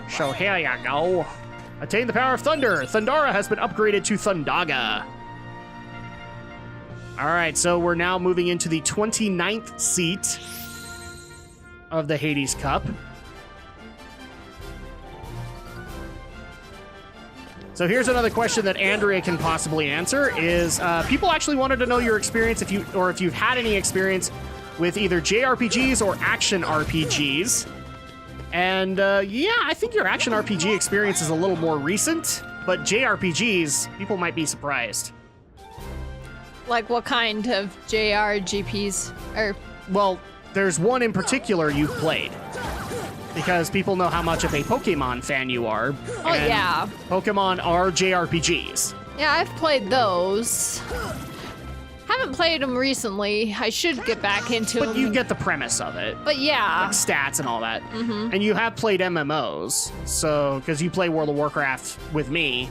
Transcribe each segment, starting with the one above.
So here you go. Attain the power of thunder. Thundara has been upgraded to Thundaga. All right, so we're now moving into the 29th seat of the Hades Cup. So here's another question that Andrea can possibly answer is people actually wanted to know your experience if you've had any experience with either JRPGs or action RPGs. And yeah, I think your action RPG experience is a little more recent, but JRPGs, people might be surprised. Like what kind of JRPGs? Or well, there's one in particular you've played. Because people know how much of a Pokemon fan you are. Oh, yeah. Pokemon are JRPGs. Yeah, I've played those. Haven't played them recently. I should get back into them. But you get the premise of it. But yeah. Like stats and all that. Mm-hmm. And you have played MMOs. So, because you play World of Warcraft with me.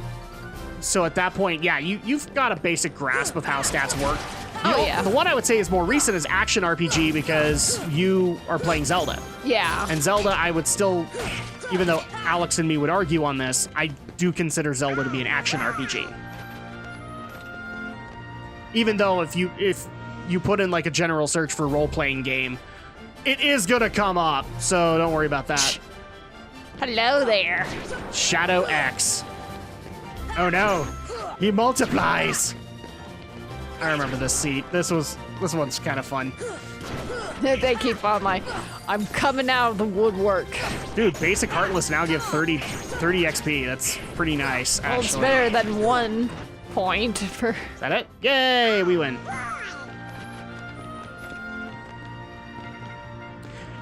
So at that point, yeah, you've got a basic grasp of how stats work. Yeah. The one I would say is more recent is Action RPG because you are playing Zelda. Yeah. And Zelda, I would still, even though Alex and me would argue on this, I do consider Zelda to be an action RPG. Even though if you put in like a general search for role-playing game, it is gonna come up, so don't worry about that. Hello there. Shadow X. Oh no, he multiplies. I remember this seat. This one's kind of fun. They keep on like, I'm coming out of the woodwork. Dude, basic Heartless now give 30 XP. That's pretty nice, actually. Well, it's better than 1 point for... Is that it? Yay, we win.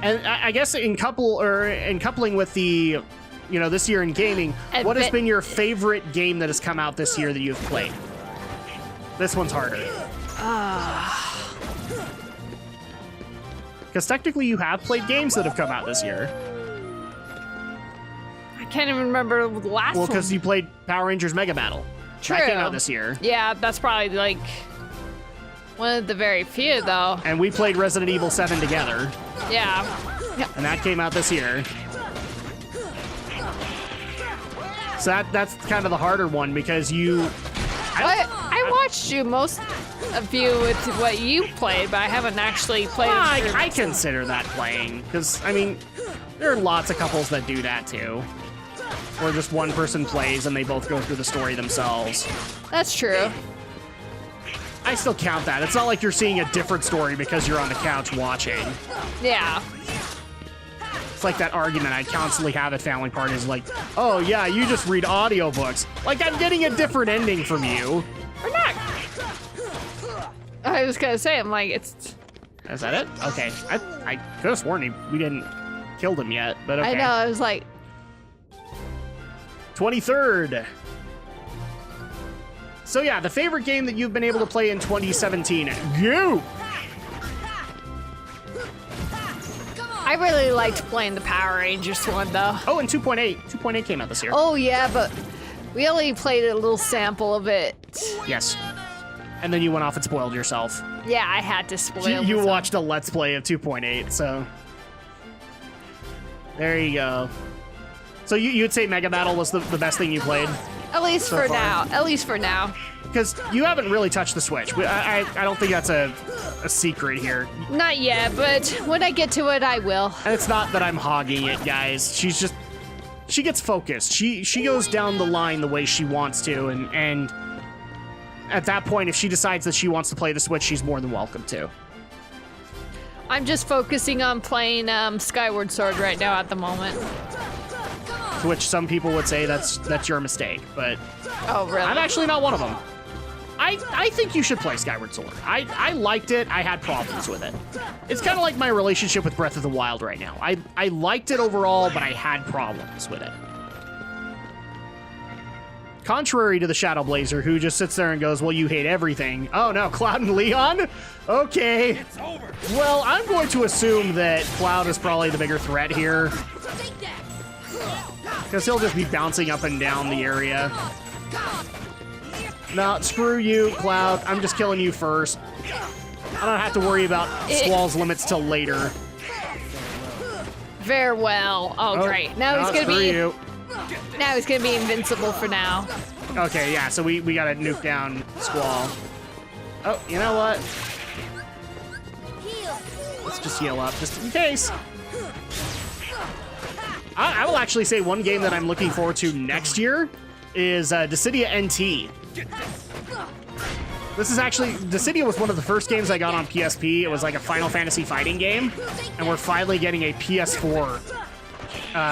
And I guess in coupling with the, this year in gaming, what has been your favorite game that has come out this year that you've played? This one's harder. Because technically you have played games that have come out this year. I can't even remember the last one. Well, because you played Power Rangers Mega Battle. True. That came out this year. Yeah, that's probably like one of the very few, though. And we played Resident Evil 7 together. Yeah. And that came out this year. So that's kind of the harder one because you... I watched most of you with what you played, but I haven't actually played it. I consider that playing, because, I mean, there are lots of couples that do that, too. Where just one person plays and they both go through the story themselves. That's true. I still count that. It's not like you're seeing a different story because you're on the couch watching. Yeah. It's like that argument I constantly have at family parties, like, oh yeah, you just read audiobooks. Like, I'm getting a different ending from you. Or not. I was gonna say, I'm like, it's... Is that it? Okay. I could have sworn we didn't kill them yet, but okay. I know, I was like... 23rd. So yeah, the favorite game that you've been able to play in 2017. You! I really liked playing the Power Rangers one, though. Oh, and 2.8. 2.8 came out this year. Oh, yeah, but we only played a little sample of it. Yes. And then you went off and spoiled yourself. Yeah, I had to spoil You myself. watched a Let's Play of 2.8, so... There you go. So you'd say Mega Battle was the best thing you played? At least so for far? now. At least for now. Because you haven't really touched the Switch. I don't think that's a secret here. Not yet, but when I get to it, I will. And it's not that I'm hogging it, guys. She gets focused. She goes down the line the way she wants to, and at that point, if she decides that she wants to play the Switch, she's more than welcome to. I'm just focusing on playing Skyward Sword right now at the moment. To which some people would say that's your mistake, but Oh, really? I'm actually not one of them. I think you should play Skyward Sword. I liked it. I had problems with it. It's kind of like my relationship with Breath of the Wild right now. I liked it overall, but I had problems with it. Contrary to the Shadow Blazer, who just sits there and goes, well, you hate everything. Oh, no, Cloud and Leon? Okay. It's over. Well, I'm going to assume that Cloud is probably the bigger threat here. Because he'll just be bouncing up and down the area. No, screw you, Cloud. I'm just killing you first. I don't have to worry about Squall's limits till later. Farewell. Oh, great. Now he's gonna be. Now he's gonna be invincible for now. Okay, yeah. So we gotta nuke down Squall. Oh, you know what? Let's just heal up, just in case. I will actually say one game that I'm looking forward to next year is Dissidia NT. This is actually, Dissidia was one of the first games I got on PSP. It was like a Final Fantasy fighting game, and we're finally getting a PS4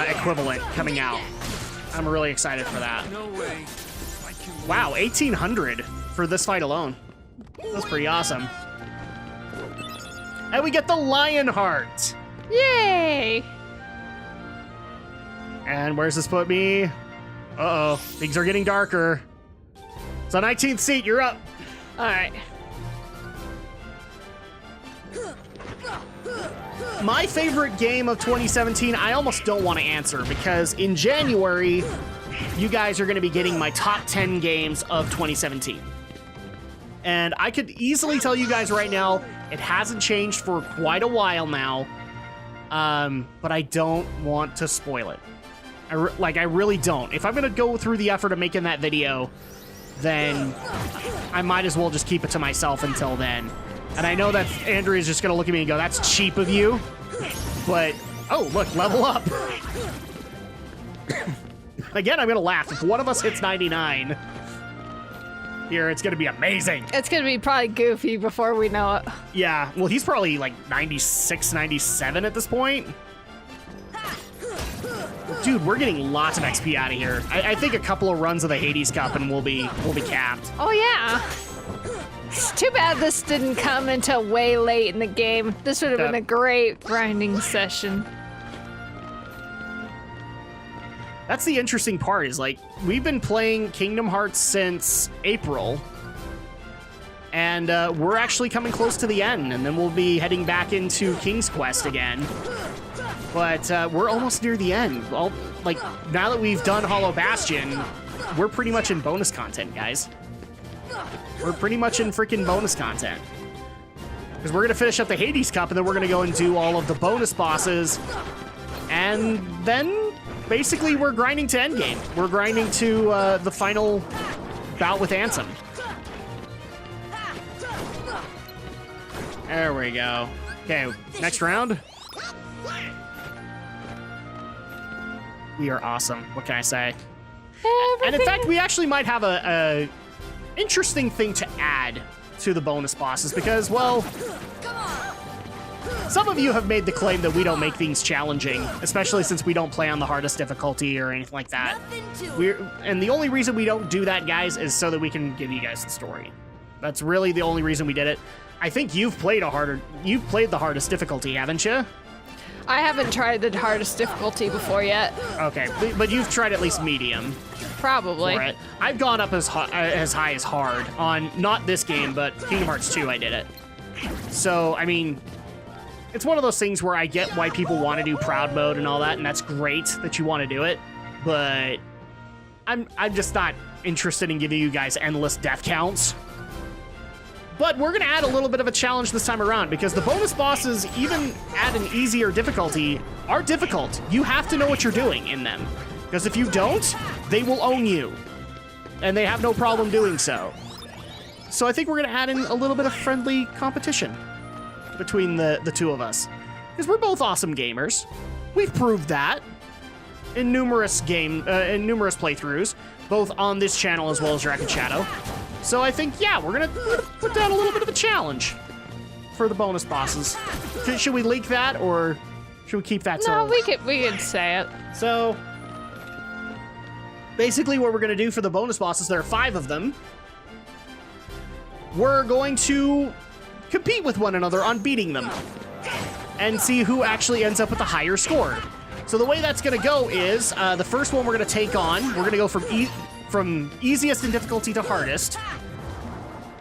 equivalent coming out. I'm really excited for that. Wow, 1,800 for this fight alone. That's pretty awesome. And we get the Lionheart. Yay! And where's this put me? Uh-oh, things are getting darker. So 19th seat, you're up. All right. My favorite game of 2017, I almost don't want to answer because in January, you guys are going to be getting my top 10 games of 2017. And I could easily tell you guys right now, it hasn't changed for quite a while now, but I don't want to spoil it. I really don't. If I'm going to go through the effort of making that video, then I might as well just keep it to myself until then. And I know that Andrea's just going to look at me and go, that's cheap of you. But, oh, look, level up. Again, I'm going to laugh. If one of us hits 99 here, it's going to be amazing. It's going to be probably Goofy before we know it. Yeah, well, he's probably like 96, 97 at this point. Dude, we're getting lots of XP out of here. I think a couple of runs of the Hades Cup and we'll be capped. Oh, yeah. It's too bad this didn't come until way late in the game. This would have been a great grinding session. That's the interesting part is, like, we've been playing Kingdom Hearts since April, and we're actually coming close to the end, and then we'll be heading back into King's Quest again. But we're almost near the end. Like, now that we've done Hollow Bastion, we're pretty much in bonus content, guys. We're pretty much in freaking bonus content. Because we're going to finish up the Hades Cup, and then we're going to go and do all of the bonus bosses. And then, basically, we're grinding to endgame. We're grinding to the final bout with Ansem. There we go. Okay, next round. We are awesome. What can I say? And in fact, we actually might have a interesting thing to add to the bonus bosses because, well, some of you have made the claim that we don't make things challenging, especially since we don't play on the hardest difficulty or anything like that. And the only reason we don't do that, guys, is so that we can give you guys the story. That's really the only reason we did it. I think you've played the hardest difficulty, haven't you? I haven't tried the hardest difficulty before yet. Okay, but you've tried at least medium. Probably. For it. I've gone up as high as hard on not this game, but Kingdom Hearts 2. I did it. So I mean, it's one of those things where I get why people want to do proud mode and all that, and that's great that you want to do it. But I'm just not interested in giving you guys endless death counts. But we're going to add a little bit of a challenge this time around because the bonus bosses, even at an easier difficulty, are difficult. You have to know what you're doing in them. Because if you don't, they will own you. And they have no problem doing so. So I think we're going to add in a little bit of friendly competition between the two of us. Because we're both awesome gamers. We've proved that in numerous playthroughs, both on this channel as well as Drak and Shadow. So I think, yeah, we're gonna put down a little bit of a challenge for the bonus bosses. Should we leak that, or should we keep that? No, we could say it. So basically, what we're gonna do for the bonus bosses, there are 5 of them. We're going to compete with one another on beating them and see who actually ends up with the higher score. So the way that's gonna go is the first one we're gonna take on. We're gonna go from easiest in difficulty to hardest.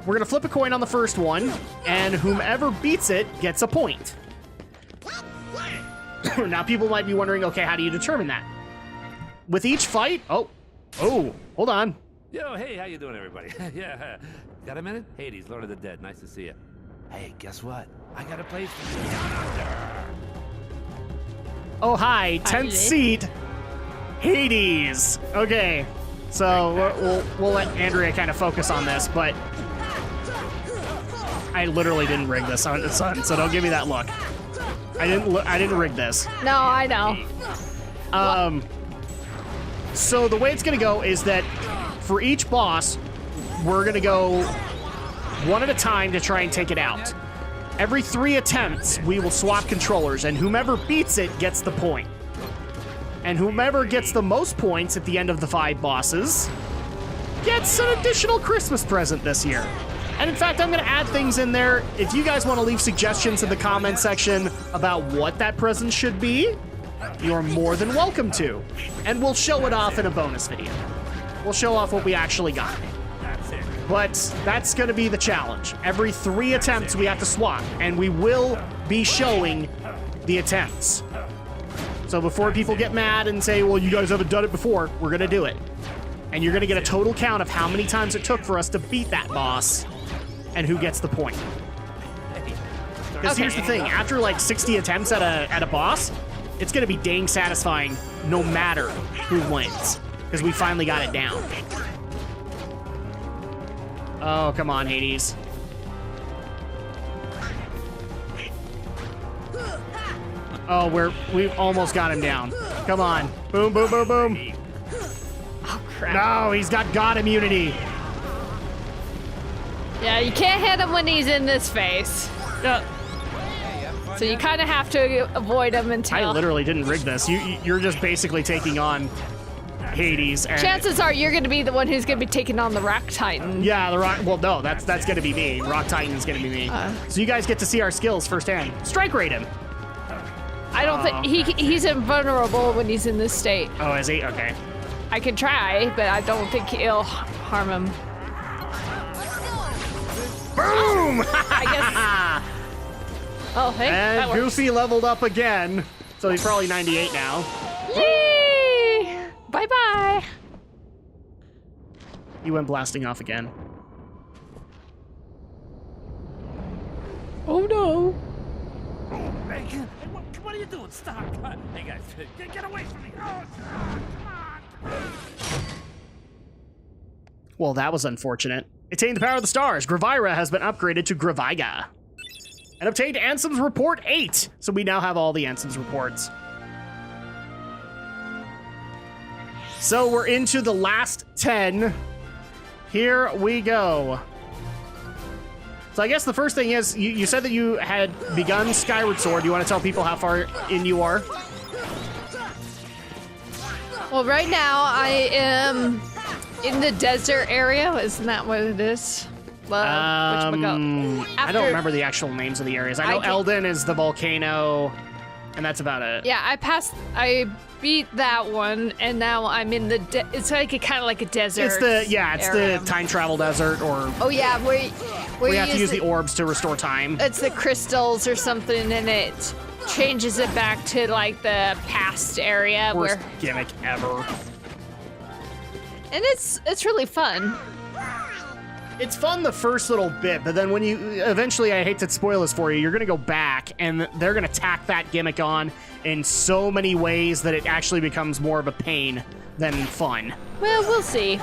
We're gonna flip a coin on the first one, and whomever beats it gets a point. Now people might be wondering, okay, how do you determine that? With each fight, oh, hold on. Yo, hey, how you doing, everybody? Yeah, got a minute? Hades, Lord of the Dead, nice to see you. Hey, guess what? I got a place for you down under. Oh, hi. 10th seat. Hades. Okay. So we'll let Andrea kind of focus on this, but I literally didn't rig this, son, so don't give me that look. I didn't rig this. No, I know. So the way it's gonna go is that for each boss, we're gonna go one at a time to try and take it out. Every 3 attempts, we will swap controllers, and whomever beats it gets the point. And whomever gets the most points at the end of the 5 bosses gets an additional Christmas present this year. And in fact, I'm going to add things in there. If you guys want to leave suggestions in the comment section about what that present should be, you're more than welcome to. And we'll show it off in a bonus video. We'll show off what we actually got. But that's going to be the challenge. Every 3 attempts, we have to swap, and we will be showing the attempts. So before people get mad and say, well, you guys haven't done it before, we're going to do it. And you're going to get a total count of how many times it took for us to beat that boss and who gets the point. Because here's the thing, after like 60 attempts at a boss, it's going to be dang satisfying no matter who wins. Because we finally got it down. Oh, come on, Hades. Oh, we've almost got him down. Come on. Boom, boom, boom, boom. Oh, crap. No, he's got God immunity. Yeah, you can't hit him when he's in this phase. So you kind of have to avoid him until... I literally didn't rig this. You're just basically taking on Hades. And chances are you're going to be the one who's going to be taking on the Rock Titan. yeah, the Rock... Well, no, that's going to be me. Rock Titan's going to be me. So you guys get to see our skills firsthand. Strike rate him. I don't think... He's invulnerable when he's in this state. Oh, is he? Okay. I can try, but I don't think it'll harm him. Boom! I guess... Oh, hey, that And works. Goofy leveled up again. So he's probably 98 now. Yay! Bye-bye. He went blasting off again. Oh, no. Hey, what are you doing? Stop. Hey, guys, get away from me. Oh, come on. Well, that was unfortunate. Attain the power of the stars. Gravira has been upgraded to Graviga. And obtained Ansem's Report 8. So we now have all the Ansem's reports. So we're into the last 10. Here we go. So I guess the first thing is, you said that you had begun Skyward Sword. Do you want to tell people how far in you are? Well, right now I am in the desert area. Isn't that what it is? I don't remember the actual names of the areas. I know Eldin is the volcano, and that's about it. Yeah, I beat that one, and now I'm in the. It's like kind of like a desert. It's the time travel desert, or oh yeah, where we you have to use the orbs to restore time. It's the crystals or something, and it changes it back to like the past area. Worst gimmick ever. And it's really fun. It's fun the first little bit, but then when you eventually, I hate to spoil this for you, you're gonna go back and they're gonna tack that gimmick on in so many ways that it actually becomes more of a pain than fun. Well, we'll see.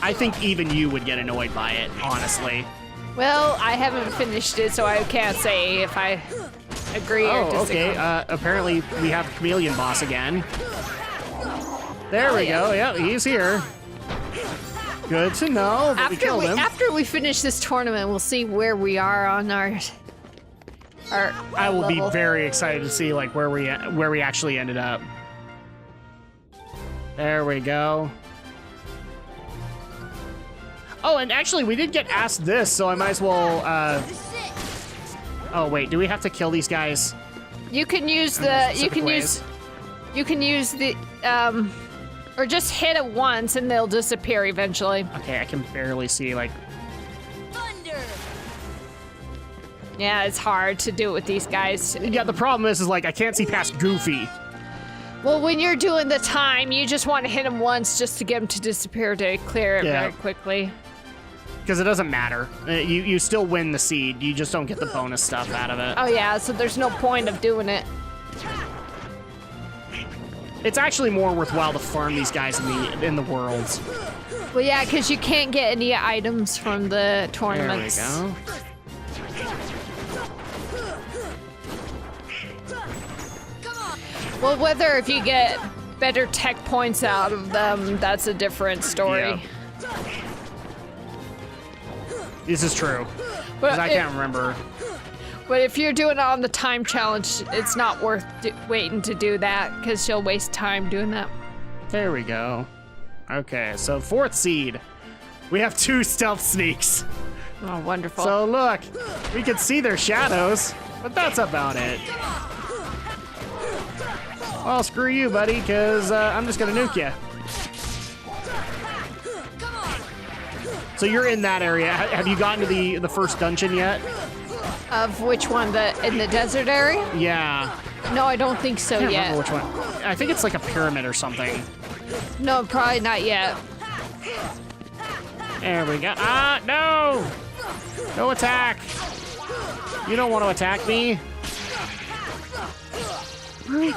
I think even you would get annoyed by it, honestly. Well, I haven't finished it, so I can't say if I agree or disagree. Okay. Apparently we have Chameleon Boss again. There we go. Yep, he's here. Good to know that we killed him. After we finish this tournament, we'll see where we are on our I will level. be very excited to see like where we actually ended up. There we go. Oh, and actually, we did get asked this, so I might as well. Oh wait, do we have to kill these guys? You can use the. You can use the. Or just hit it once and they'll disappear eventually. Okay, I can barely see, like... Thunder. Yeah, it's hard to do it with these guys. Yeah, the problem is like, I can't see past Goofy. Well, when you're doing the time, you just want to hit him once just to get him to disappear to clear it Yeah. very quickly. Because it doesn't matter. You still win the seed. You just don't get the bonus stuff out of it. Oh yeah, so there's no point of doing it. It's actually more worthwhile to farm these guys in the worlds. Well, yeah, because you can't get any items from the There we tournaments. go. Well, whether if you get better tech points out of them, that's a different story. Yeah. This is true. But 'Cause I can't remember. But if you're doing it on the time challenge, it's not worth waiting to do that because you'll waste time doing that. There we go. Okay, so 4th seed. We have 2 stealth sneaks. Oh, wonderful. So look, we can see their shadows, but that's about it. Well, screw you, buddy, because I'm just gonna nuke you. So you're in that area. Have you gotten to the first dungeon yet? Of which one? In the desert area? Yeah. No, I don't think so I can't yet. remember which one. I think it's like a pyramid or something. No, probably not yet. There we go. Ah, no! No attack! You don't want to attack me.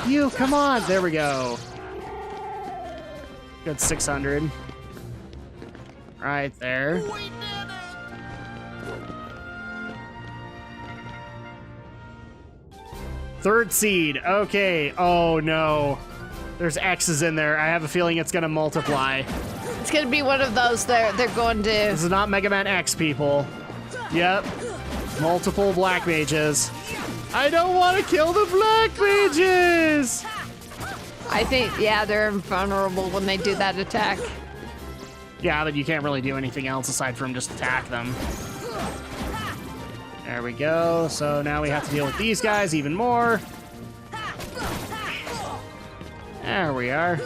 You, come on. There we go. Good 600. Right there. Third seed. Okay. Oh, no. There's X's in there. I have a feeling it's going to multiply. It's gonna be one of those they're going to. This is not Mega Man X, people. Yep. Multiple black mages. I don't want to kill the black mages! I think, yeah, they're invulnerable when they do that attack. Yeah, but you can't really do anything else aside from just attack them. There we go. So now we have to deal with these guys even more. There we are.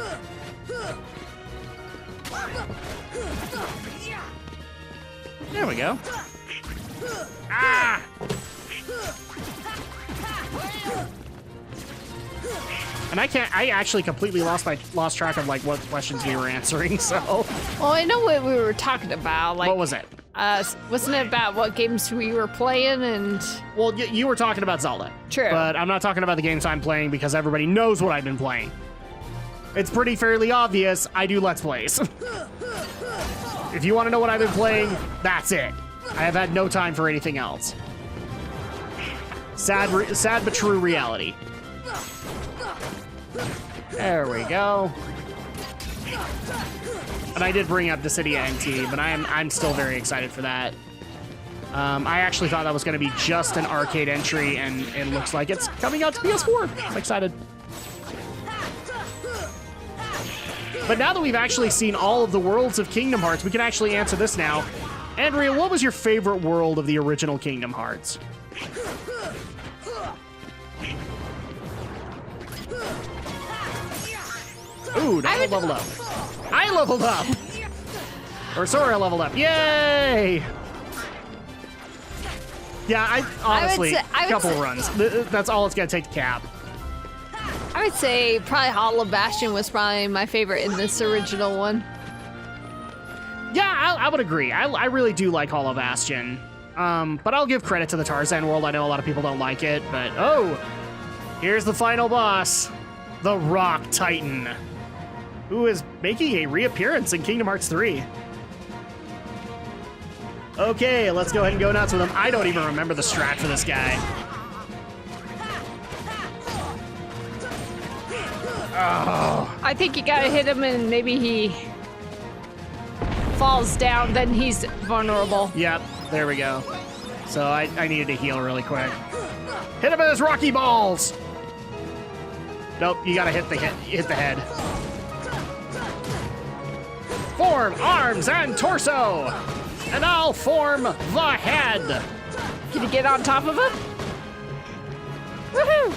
There we go. Ah! And I actually completely lost track of like what questions we were answering, so. Well, I know what we were talking about. Like, What was it? Wasn't it about what games we were playing and? Well, you were talking about Zelda. True. But I'm not talking about the games I'm playing because everybody knows what I've been playing. It's pretty fairly obvious I do Let's Plays. If you want to know what I've been playing, that's it. I have had no time for anything else. Sad but true reality. There we go. And I did bring up the City NT, but I'm still very excited for that. I actually thought that was going to be just an arcade entry, and it looks like it's coming out to PS4. I'm excited. But now that we've actually seen all of the worlds of Kingdom Hearts, we can actually answer this now. Andrea, what was your favorite world of the original Kingdom Hearts? Ooh, I leveled up. I leveled up! Or Sora leveled up. Yay! Yeah, honestly, a couple runs. That's all it's gonna take to cap. I would say probably Hollow Bastion was probably my favorite in this original one. Yeah, I would agree. I really do like Hollow Bastion. But I'll give credit to the Tarzan world. I know a lot of people don't like it, but oh, here's the final boss, the Rock Titan, who is making a reappearance in Kingdom Hearts 3. Okay, let's go ahead and go nuts with him. I don't even remember the strat for this guy. Oh. I think you gotta hit him and maybe he falls down, then he's vulnerable. Yep, there we go. So I needed to heal really quick. Hit him with his rocky balls! Nope, you gotta hit the head. Form arms and torso! And I'll form the head! Can you get on top of him? Woohoo!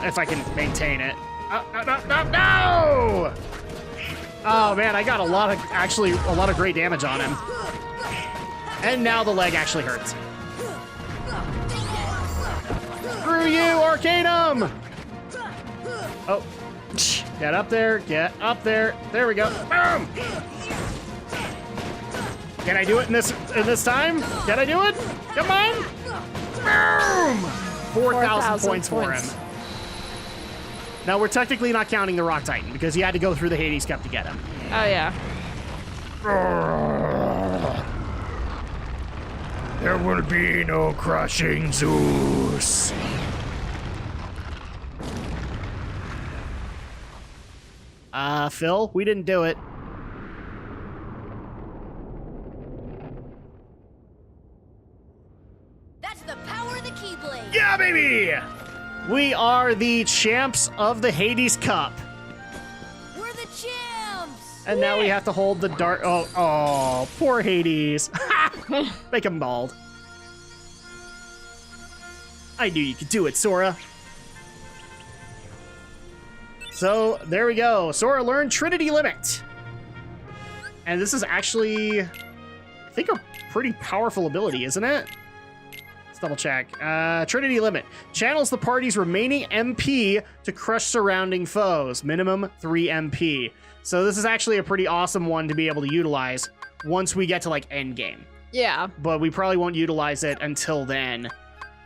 If I can maintain it. No! Oh man, I got a lot of great damage on him. And now the leg actually hurts. Screw you, Arcanum! Oh, get up there, get up there. There we go. Boom! Can I do it in this time? Can I do it? Come on! Boom! 4,000 points for him. Now, we're technically not counting the Rock Titan because you had to go through the Hades Cup to get him. Oh, yeah. There will be no crushing Zeus. Phil, we didn't do it. That's the power of the Keyblade. Yeah, baby! We are the champs of the Hades Cup. We're the champs. And now we have to hold the dart. Oh, poor Hades. Make him bald. I knew you could do it, Sora. So, there we go. Sora learned Trinity Limit. And this is actually, I think, a pretty powerful ability, isn't it? Let's double check. Trinity Limit. Channels the party's remaining MP to crush surrounding foes. Minimum 3 MP. So this is actually a pretty awesome one to be able to utilize once we get to, like, endgame. Yeah. But we probably won't utilize it until then.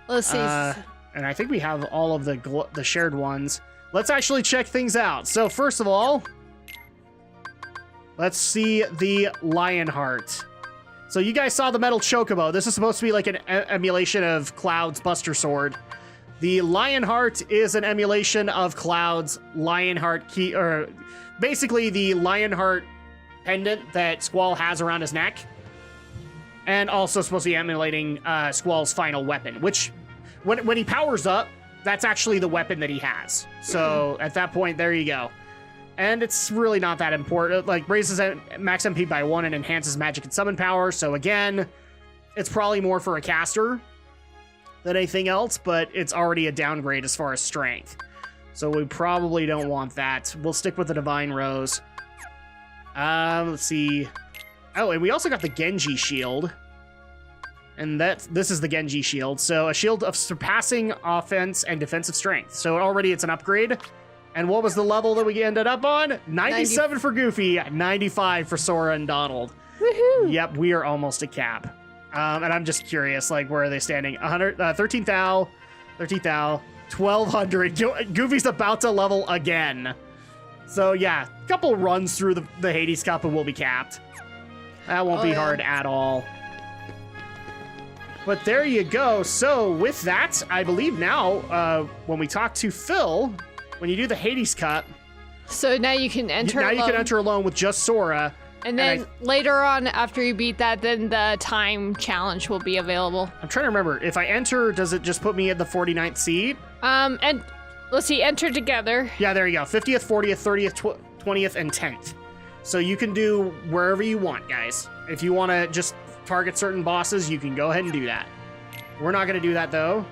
Let's see. And I think we have all of the shared ones. Let's actually check things out. So first of all, let's see the Lionheart. So you guys saw the metal chocobo. This is supposed to be like an emulation of Cloud's Buster Sword. The Lionheart is an emulation of Cloud's Lionheart key, or basically the Lionheart pendant that Squall has around his neck. And also supposed to be emulating Squall's final weapon, which when he powers up, that's actually the weapon that he has. So at that point, there you go. And it's really not that important. Like, raises max MP by 1 and enhances magic and summon power. So again, it's probably more for a caster than anything else, but it's already a downgrade as far as strength. So we probably don't want that. We'll stick with the Divine Rose. Let's see. Oh, and we also got the Genji shield. And this is the Genji shield. So a shield of surpassing offense and defensive strength. So already it's an upgrade. And what was the level that we ended up on? 97 for Goofy, 95 for Sora and Donald. Woohoo! Yep, we are almost at cap. And I'm just curious, like, where are they standing? 13 thou, 1200. Goofy's about to level again. So yeah, a couple runs through the Hades Cup and we'll be capped. That won't be hard at all. But there you go. So with that, I believe now, when we talk to Phil, when you do the Hades Cup, so now you can enter now alone. you can enter alone with just Sora. And then later on, after you beat that, then the time challenge will be available. I'm trying to remember. If I enter, does it just put me at the 49th seed? And let's see, enter together. Yeah, there you go. 50th, 40th, 30th, 20th, and 10th. So you can do wherever you want, guys. If you want to just target certain bosses, you can go ahead and do that. We're not going to do that, though.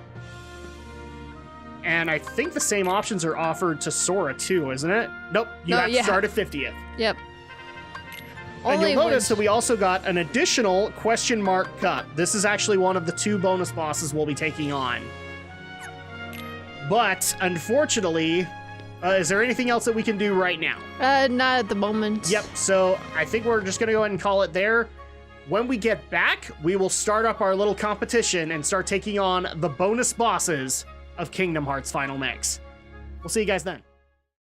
And I think the same options are offered to Sora, too, isn't it? Nope. You have to start at 50th. Yep. And you'll notice that we also got an additional question mark cup. This is actually one of the 2 bonus bosses we'll be taking on. But, unfortunately, is there anything else that we can do right now? Not at the moment. Yep, so I think we're just going to go ahead and call it there. When we get back, we will start up our little competition and start taking on the bonus bosses of Kingdom Hearts Final Mix. We'll see you guys then.